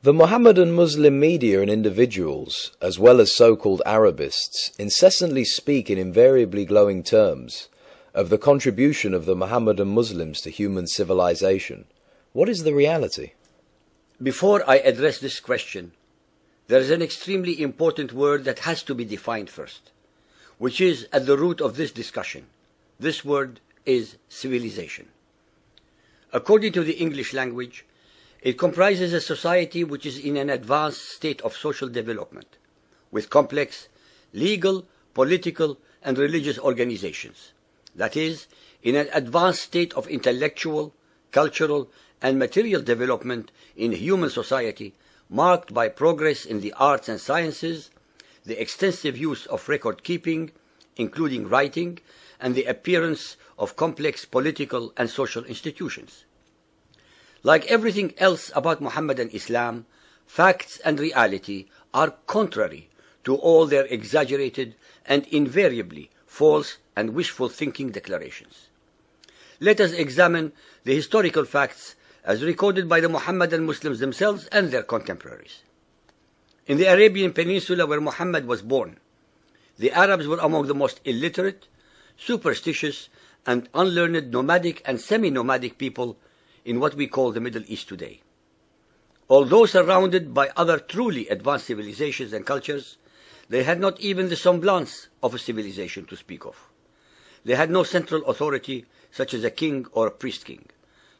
The Mohammedan Muslim media and individuals, as well as so-called Arabists, incessantly speak in invariably glowing terms of the contribution of the Mohammedan Muslims to human civilization. What is the reality? Before I address this question, there is an extremely important word that has to be defined first, which is at the root of this discussion. This word is civilization. According to the English language, it comprises a society which is in an advanced state of social development, with complex legal, political, and religious organizations. That is, in an advanced state of intellectual, cultural, and material development in human society, marked by progress in the arts and sciences, the extensive use of record keeping, including writing, and the appearance of complex political and social institutions. Like everything else about Mohammedan Islam, facts and reality are contrary to all their exaggerated and invariably false and wishful thinking declarations. Let us examine the historical facts as recorded by the Mohammedan Muslims themselves and their contemporaries. In the Arabian Peninsula where Muhammad was born, the Arabs were among the most illiterate, superstitious, and unlearned nomadic and semi-nomadic people in what we call the Middle East today. Although surrounded by other truly advanced civilizations and cultures, they had not even the semblance of a civilization to speak of. They had no central authority such as a king or a priest-king,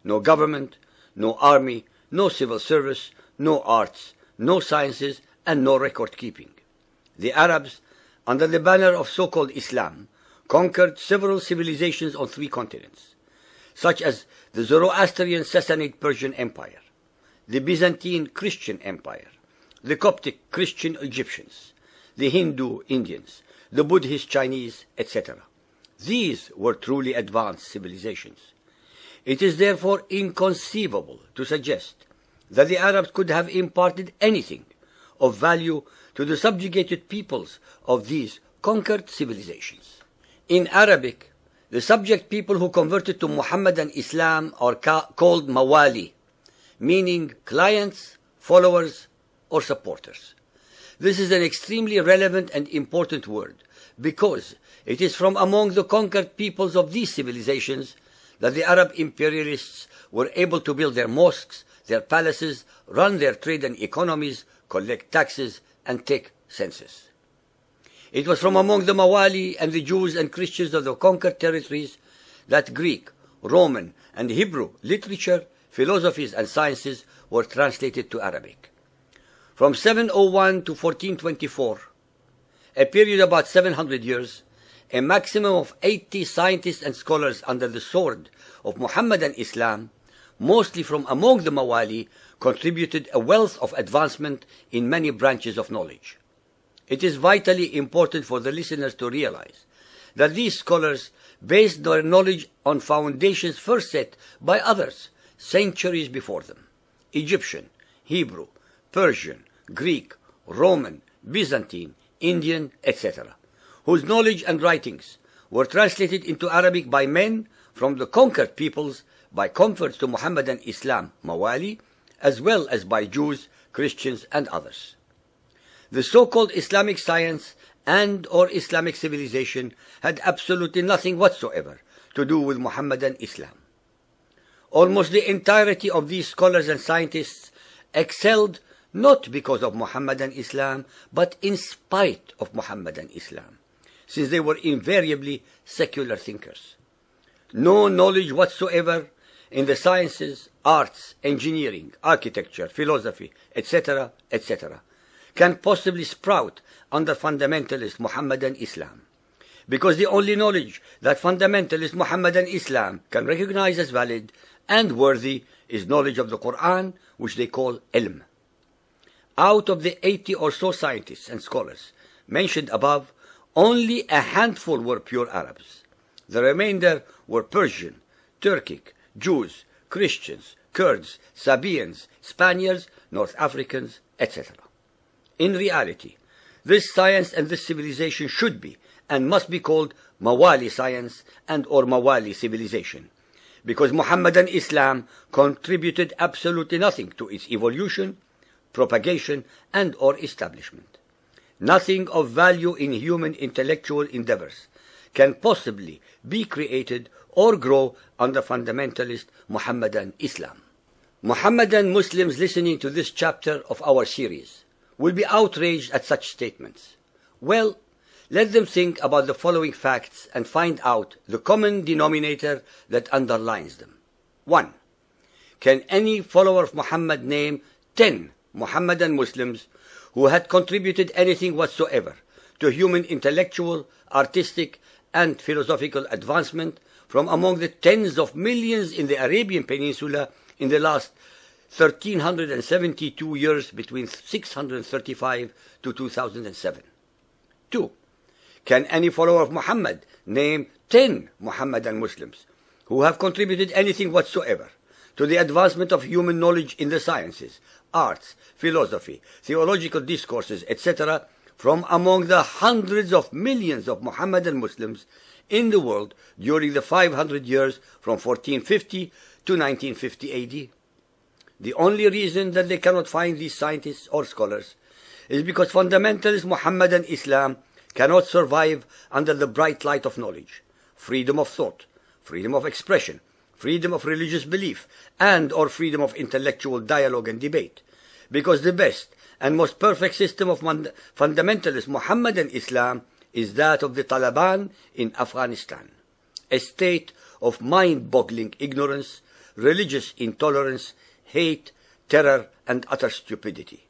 no government, no army, no civil service, no arts, no sciences, and no record-keeping. The Arabs, under the banner of so-called Islam, conquered several civilizations on 3 continents, such as the Zoroastrian Sassanid Persian Empire, the Byzantine Christian Empire, the Coptic Christian Egyptians, the Hindu Indians, the Buddhist Chinese, etc. These were truly advanced civilizations. It is therefore inconceivable to suggest that the Arabs could have imparted anything of value to the subjugated peoples of these conquered civilizations. In Arabic, the subject people who converted to Muhammadan Islam are called mawali, meaning clients, followers, or supporters. This is an extremely relevant and important word because it is from among the conquered peoples of these civilizations that the Arab imperialists were able to build their mosques, their palaces, run their trade and economies, collect taxes, and take census. It was from among the Mawali and the Jews and Christians of the conquered territories that Greek, Roman, and Hebrew literature, philosophies, and sciences were translated to Arabic. From 701 to 1424, a period about 700 years, a maximum of 80 scientists and scholars under the sword of Muhammadan Islam, mostly from among the Mawali, contributed a wealth of advancement in many branches of knowledge. It is vitally important for the listeners to realize that these scholars based their knowledge on foundations first set by others centuries before them: Egyptian, Hebrew, Persian, Greek, Roman, Byzantine, Indian, etc., whose knowledge and writings were translated into Arabic by men from the conquered peoples by converts to Muhammadan Islam, Mawali, as well as by Jews, Christians, and others. The so-called Islamic science and or Islamic civilization had absolutely nothing whatsoever to do with Muhammadan Islam. Almost the entirety of these scholars and scientists excelled not because of Muhammadan Islam, but in spite of Muhammadan Islam, since they were invariably secular thinkers. No knowledge whatsoever in the sciences, arts, engineering, architecture, philosophy, etc., etc., can possibly sprout under fundamentalist Muhammadan Islam, because the only knowledge that fundamentalist Muhammadan Islam can recognize as valid and worthy is knowledge of the Quran, which they call ilm. Out of the 80 or so scientists and scholars mentioned above, only a handful were pure Arabs. The remainder were Persian, Turkic, Jews, Christians, Kurds, Sabaeans, Spaniards, North Africans, etc. In reality, this science and this civilization should be and must be called Mawali science and or Mawali civilization, because Muhammadan Islam contributed absolutely nothing to its evolution, propagation, and or establishment. Nothing of value in human intellectual endeavors can possibly be created or grow under fundamentalist Muhammadan Islam. Muhammadan Muslims listening to this chapter of our series will be outraged at such statements. Well, let them think about the following facts and find out the common denominator that underlines them. 1. Can any follower of Muhammad name 10 Muhammadan Muslims who had contributed anything whatsoever to human intellectual, artistic, and philosophical advancement from among the tens of millions in the Arabian Peninsula in the last 1372 years between 635 to 2007? 2. Can any follower of Muhammad name 10 Muhammadan Muslims who have contributed anything whatsoever to the advancement of human knowledge in the sciences, arts, philosophy, theological discourses, etc., from among the hundreds of millions of Muhammadan Muslims in the world during the 500 years from 1450 to 1950 AD? The only reason that they cannot find these scientists or scholars is because fundamentalist Muhammadan Islam cannot survive under the bright light of knowledge, freedom of thought, freedom of expression, freedom of religious belief, and or freedom of intellectual dialogue and debate, because the best and most perfect system of fundamentalist Muhammadan Islam is that of the Taliban in Afghanistan, a state of mind-boggling ignorance, religious intolerance, hate, terror, and utter stupidity.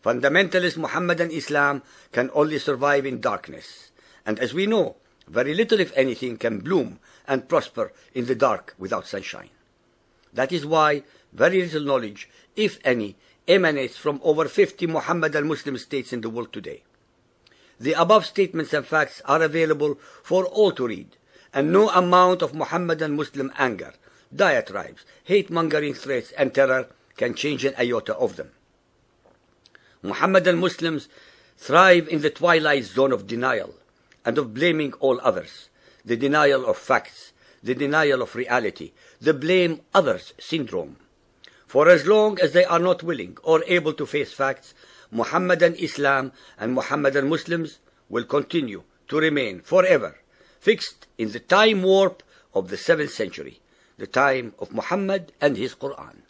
Fundamentalist Muhammadan Islam can only survive in darkness, and as we know, very little, if anything, can bloom and prosper in the dark without sunshine. That is why very little knowledge, if any, emanates from over 50 Muhammadan Muslim states in the world today. The above statements and facts are available for all to read, and no amount of Muhammadan Muslim anger, diatribes, hate-mongering threats, and terror can change an iota of them. Muhammadan Muslims thrive in the twilight zone of denial and of blaming all others, the denial of facts, the denial of reality, the blame others syndrome. For as long as they are not willing or able to face facts, Muhammadan Islam and Muhammadan Muslims will continue to remain forever fixed in the time warp of the 7th century, the time of Muhammad and his Quran.